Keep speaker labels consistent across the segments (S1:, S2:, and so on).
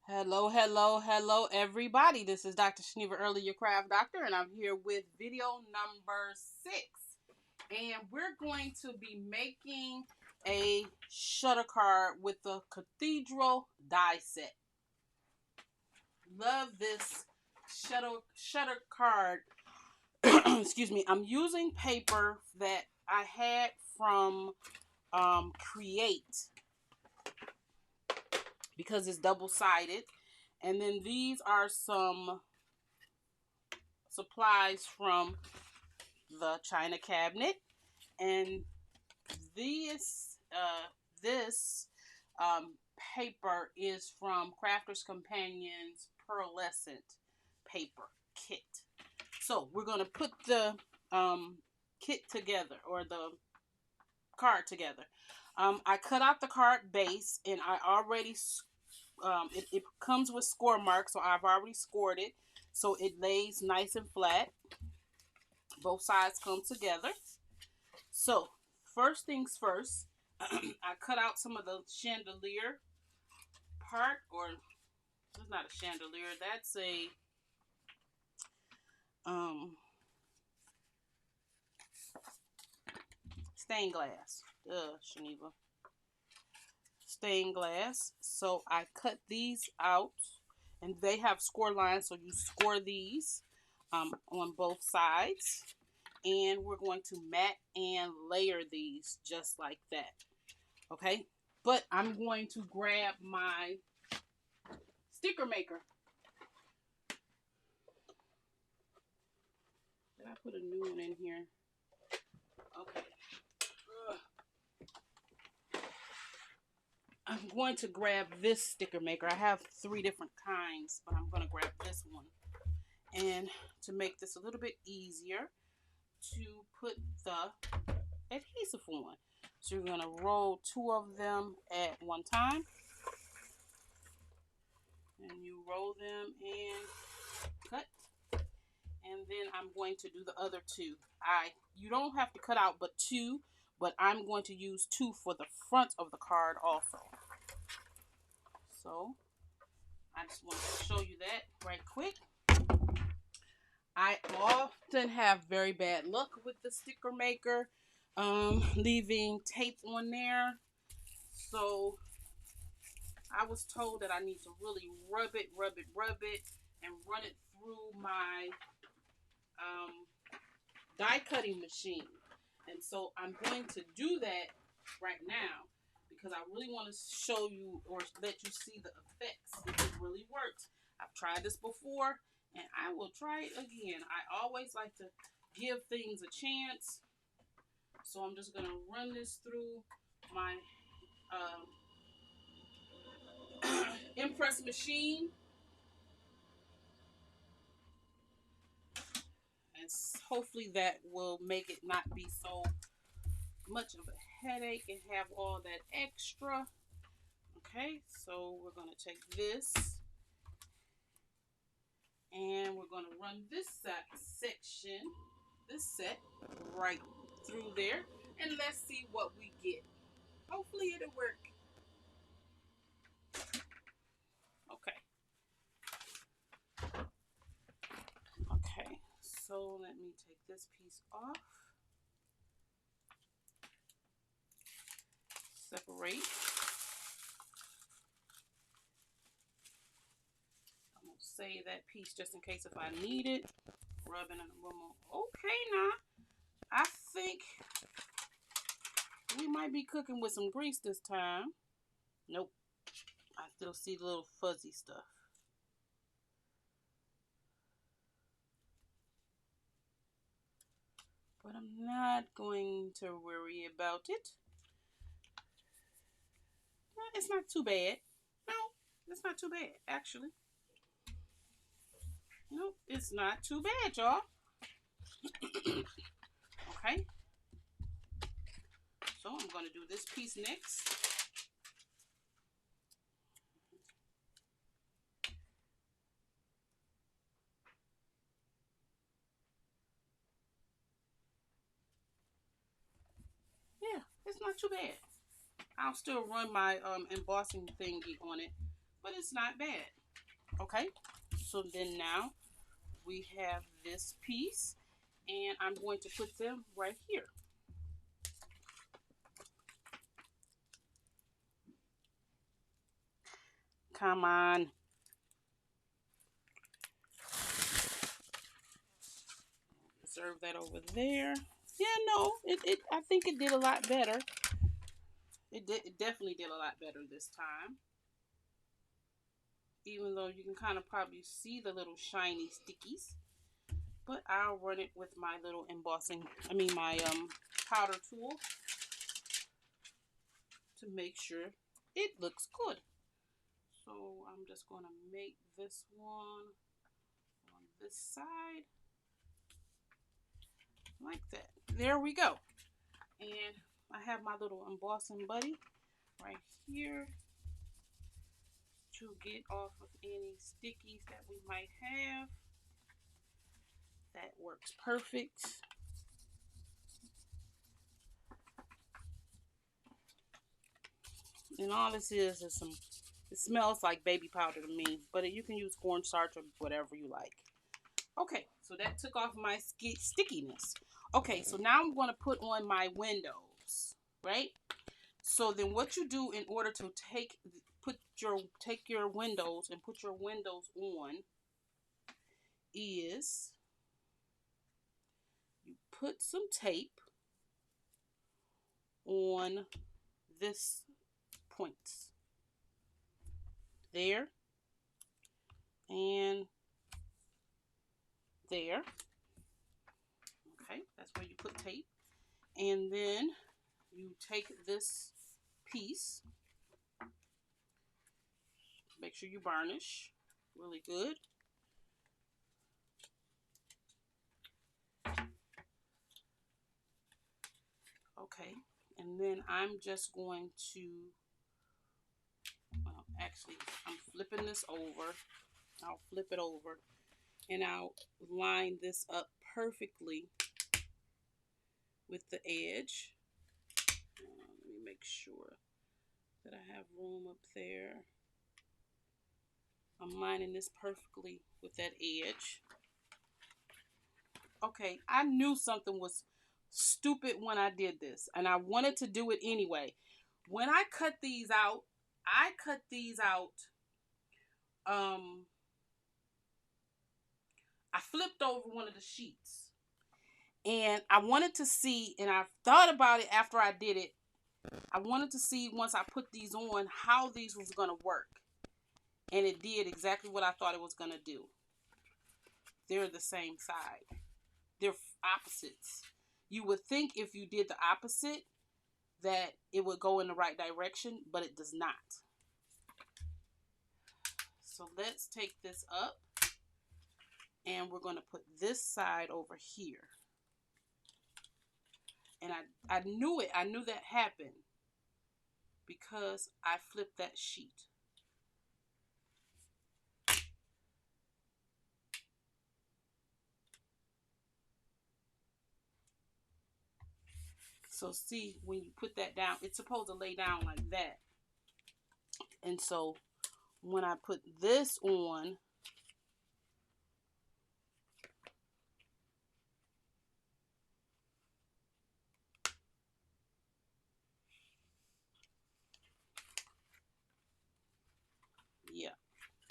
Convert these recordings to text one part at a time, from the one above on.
S1: Hello, hello, hello, everybody. This is Dr. Shaniva Early, your craft doctor, and I'm here with video number 6. And we're going to be making a shutter card with the Cathedral die set. Love this shutter card. Excuse me. I'm using paper that I had from Create because it's double-sided. And then these are some supplies from the China cabinet, and this paper is from Crafter's Companion's pearlescent paper kit. So we're gonna put the kit together, or the card together. I cut out the card base, and I already it comes with score marks, so I've already scored it, so it lays nice and flat. Both sides come together. So first things first, I cut out some of the chandelier part, or it's not a chandelier, that's a stained glass. Shaniva. Stained glass. So I cut these out, and they have score lines, so you score these on both sides. And we're going to mat and layer these just like that. Okay? But I'm going to grab my sticker maker. Did I put a new one in here? Okay. I'm going to grab this sticker maker. I have 3 different kinds, but I'm going to grab this one. And to make this a little bit easier, to put the adhesive on. So you're going to roll 2 of them at one time. And you roll them and cut. And then I'm going to do the other 2. You don't have to cut out but 2, but I'm going to use 2 for the front of the card also. So I just want to show you that right quick. I often have very bad luck with the sticker maker, leaving tape on there. So I was told that I need to really rub it, and run it through my die cutting machine. And so I'm going to do that right now, because I really want to show you, or let you see the effects, if it really works. I've tried this before, and I will try it again. I always like to give things a chance. So I'm just going to run this through my impress machine. And hopefully that will make it not be so much of a headache and have all that extra. Okay, so we're going to take this, and we're going to run this set right through there, and let's see what we get. Hopefully it'll work. Okay. Okay, so let me take this piece off. Separate. I'm going to save that piece just in case if I need it. Rubbing it a little more. Okay, now I think we might be cooking with some grease this time. Nope. I still see the little fuzzy stuff. But I'm not going to worry about it. It's not too bad. No, it's not too bad, actually. Nope, it's not too bad, y'all. Okay. So I'm going to do this piece next. Yeah, it's not too bad. I'll still run my embossing thingy on it, but it's not bad. Okay, so then now we have this piece, and I'm going to put them right here. Come on. Serve that over there. Yeah, no, I think it did a lot better. It definitely did a lot better this time. Even though you can kind of probably see the little shiny stickies. But I'll run it with my little my powder tool to make sure it looks good. So I'm just going to make this one on this side like that. There we go. And I have my little embossing buddy right here to get off of any stickies that we might have. That works perfect. And all this is some, it smells like baby powder to me, but you can use cornstarch or whatever you like. Okay, so that took off my stickiness. Okay, so now I'm going to put on my windows, right? So then what you do in order to take your windows and put your windows on is you put some tape on this points. There and there. Okay, that's where you put tape. And then you take this piece, make sure you varnish really good. Okay, and then I'm just going to, well, actually, I'm flipping this over. I'll flip it over and I'll line this up perfectly with the edge. Let me make sure that I have room up there. I'm lining this perfectly with that edge. Okay, I knew something was stupid when I did this, and I wanted to do it anyway. When I cut these out, I flipped over one of the sheets, and I wanted to see, and I thought about it after I did it. I wanted to see once I put these on how these was going to work, and it did exactly what I thought it was going to do. They're the same side. They're opposites. You would think if you did the opposite that it would go in the right direction, but it does not. So let's take this up, and we're going to put this side over here. And I knew it. I knew that happened because I flipped that sheet. So see, when you put that down, it's supposed to lay down like that. And so when I put this on, yeah.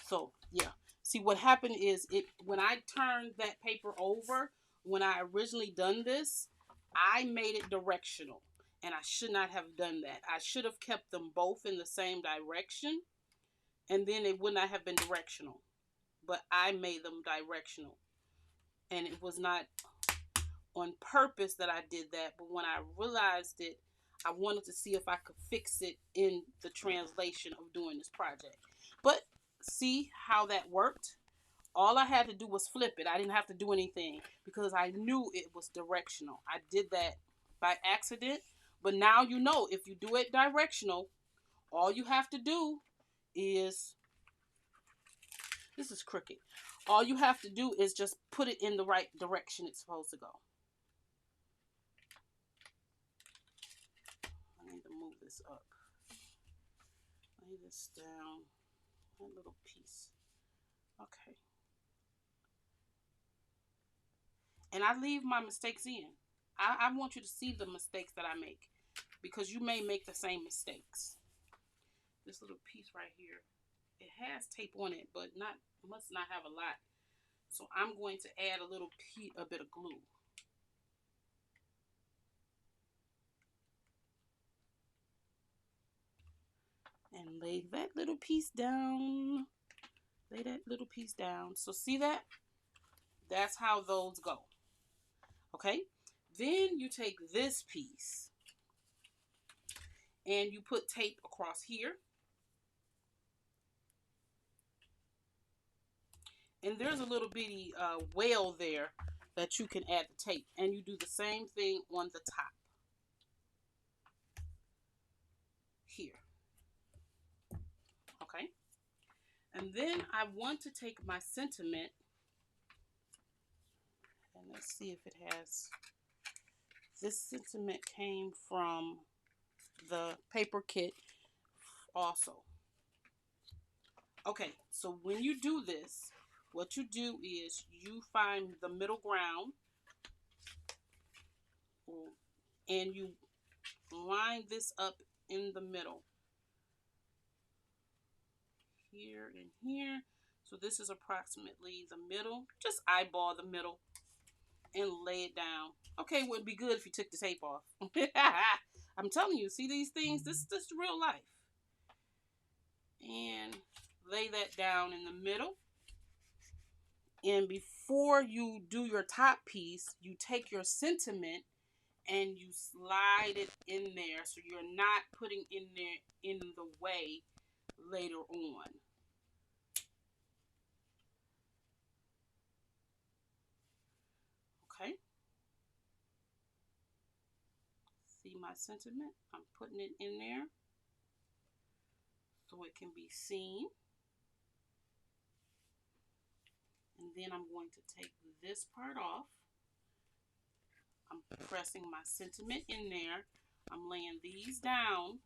S1: So yeah. See, what happened is when I turned that paper over, when I originally done this, I made it directional. And I should not have done that. I should have kept them both in the same direction, and then it would not have been directional. But I made them directional. And it was not on purpose that I did that. But when I realized it, I wanted to see if I could fix it in the translation of doing this project. But see how that worked? All I had to do was flip it. I didn't have to do anything because I knew it was directional. I did that by accident. But now you know, if you do it directional, all you have to do is, this is crooked. All you have to do is just put it in the right direction it's supposed to go. I need to move this up. Lay this down that little piece. Okay. And I leave my mistakes in. I want you to see the mistakes that I make, because you may make the same mistakes. This little piece right here, it has tape on it, but must not have a lot. So I'm going to add a bit of glue. And lay that little piece down. Lay that little piece down. So see that? That's how those go. Okay? Then you take this piece and you put tape across here. And there's a little bitty wale there that you can add the tape. And you do the same thing on the top. Here. Okay? And then I want to take my sentiment, and let's see if it has. This sentiment came from the paper kit also. Okay, so when you do this, what you do is you find the middle ground and you line this up in the middle. Here and here. So this is approximately the middle. Just eyeball the middle and lay it down. Okay, it would be good if you took the tape off. I'm telling you, see these things? This is real life. And lay that down in the middle. And before you do your top piece, you take your sentiment and you slide it in there so you're not putting in there in the way later on. Okay. See my sentiment? I'm putting it in there so it can be seen. And then I'm going to take this part off. I'm pressing my sentiment in there. I'm laying these down.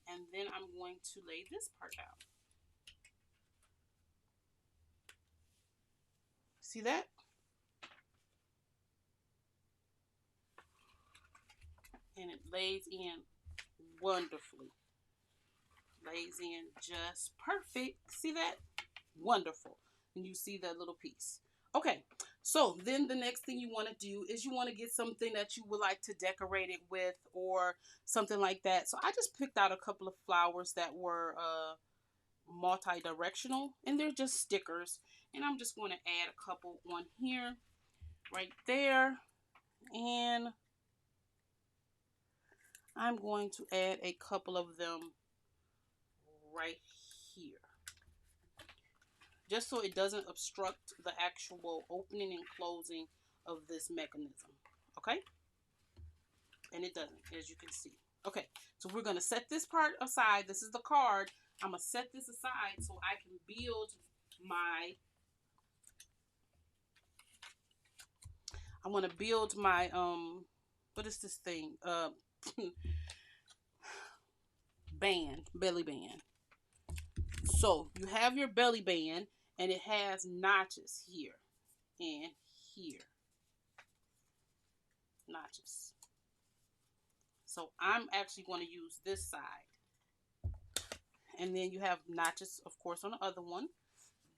S1: And then I'm going to lay this part down. See that? And it lays in wonderfully. Lays in just perfect. See that? Wonderful. And you see that little piece. Okay, so then the next thing you want to do is you want to get something that you would like to decorate it with or something like that. So I just picked out a couple of flowers that were multi-directional, and they're just stickers. And I'm just going to add a couple on here, right there. And I'm going to add a couple of them right here, just so it doesn't obstruct the actual opening and closing of this mechanism. Okay? And it doesn't, as you can see. Okay, so we're going to set this part aside. This is the card. I'm going to set this aside so I can build my, I want to build my, what is this thing? Belly band. So you have your belly band and it has notches here and here. Notches. So I'm actually going to use this side. And then you have notches, of course, on the other one.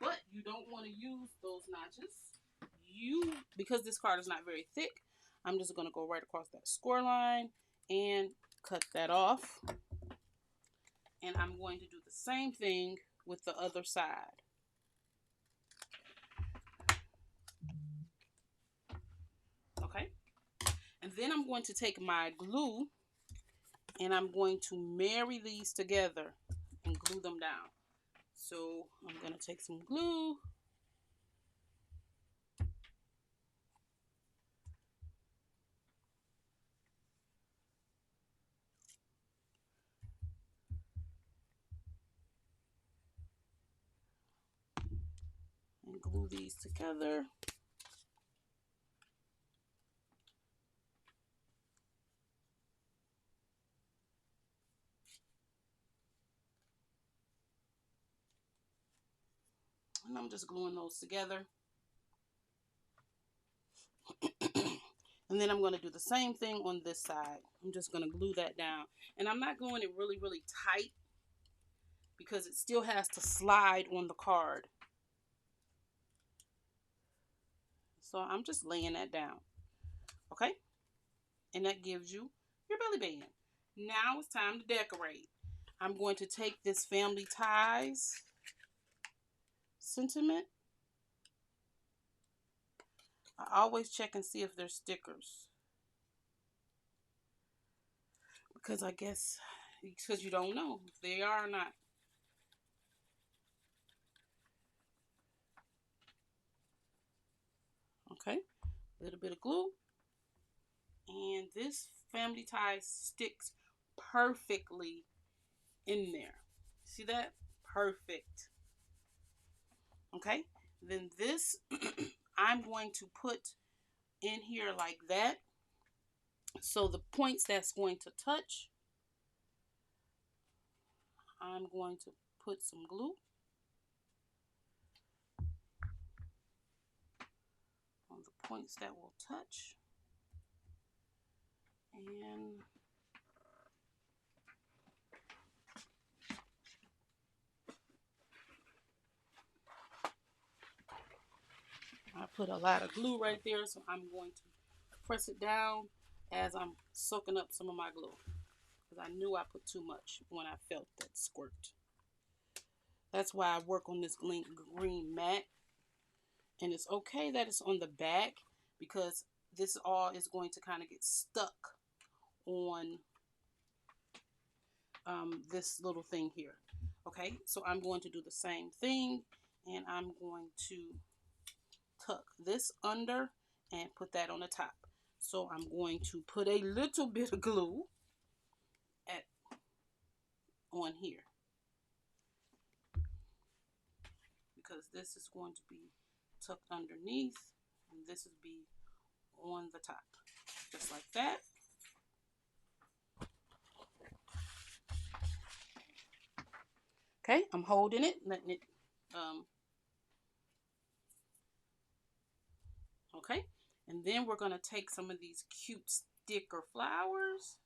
S1: But you don't want to use those notches. Because this card is not very thick, I'm just going to go right across that score line and cut that off. And I'm going to do the same thing with the other side. Okay? And then I'm going to take my glue and I'm going to marry these together and glue them down. So I'm going to take some glue. And glue these together. And I'm just gluing those together. And then I'm going to do the same thing on this side. I'm just going to glue that down. And I'm not gluing it really, really tight because it still has to slide on the card. So I'm just laying that down. Okay? And that gives you your belly band. Now it's time to decorate. I'm going to take this Family Ties sentiment. I always check and see if there's stickers. Because I guess, because you don't know if they are or not. Okay, a little bit of glue. And this Family Ties sticks perfectly in there. See that? Perfect. Okay, then this I'm going to put in here like that. So the points that's going to touch, I'm going to put some glue on the points that will touch. And I put a lot of glue right there, so I'm going to press it down as I'm soaking up some of my glue. Because I knew I put too much when I felt that squirt. That's why I work on this green mat. And it's okay that it's on the back because this all is going to kind of get stuck on this little thing here. Okay, so I'm going to do the same thing, and I'm going to tuck this under and put that on the top. So I'm going to put a little bit of glue on here because this is going to be tucked underneath and this will be on the top, just like that. Okay, I'm holding it, letting it, okay, and then we're going to take some of these cute sticker flowers.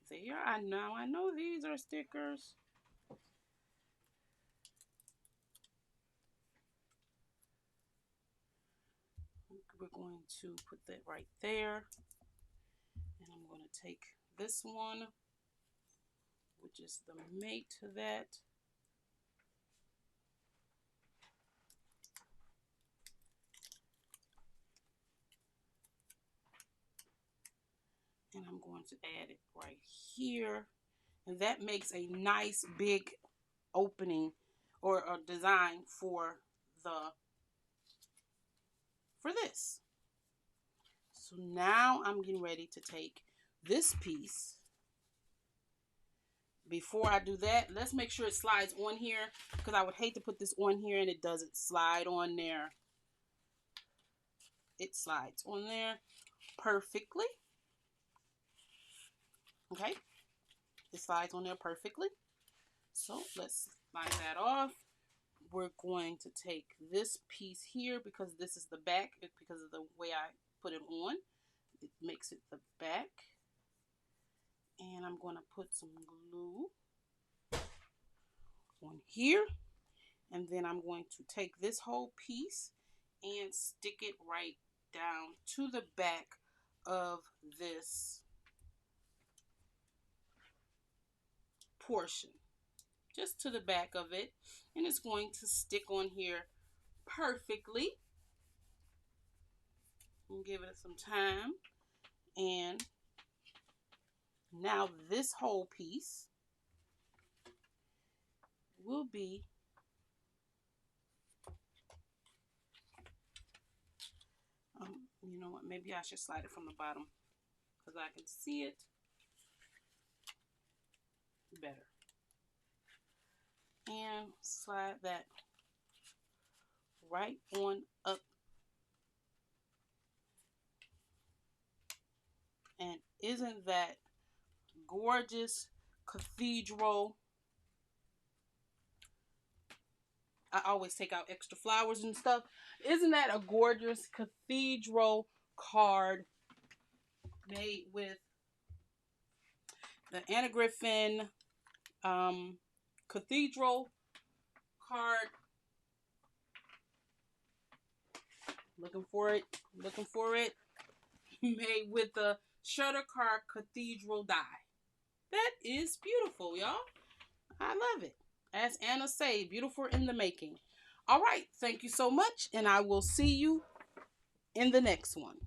S1: There, I know these are stickers. We're going to put that right there, and I'm going to take this one, which is the mate to that. And I'm going to add it right here. And that makes a nice big opening or a design for this. So now I'm getting ready to take this piece. Before I do that, let's make sure it slides on here because I would hate to put this on here and it doesn't slide on there. It slides on there perfectly. Okay, it slides on there perfectly. So let's slide that off. We're going to take this piece here because this is the back, because of the way I put it on. It makes it the back. And I'm going to put some glue on here. And then I'm going to take this whole piece and stick it right down to the back of this portion. Just to the back of it. And it's going to stick on here perfectly. And give it some time. And now this whole piece will be you know what, maybe I should slide it from the bottom because I can see it better. And slide that right on up. And isn't that gorgeous cathedral I always take out extra flowers and stuff. Isn't that a gorgeous cathedral card made with the Anna Griffin cathedral card? Looking for it. Made with the Shutter Card Cathedral die. That is beautiful, y'all. I love it. As Anna say, beautiful in the making. All right. Thank you so much, and I will see you in the next one.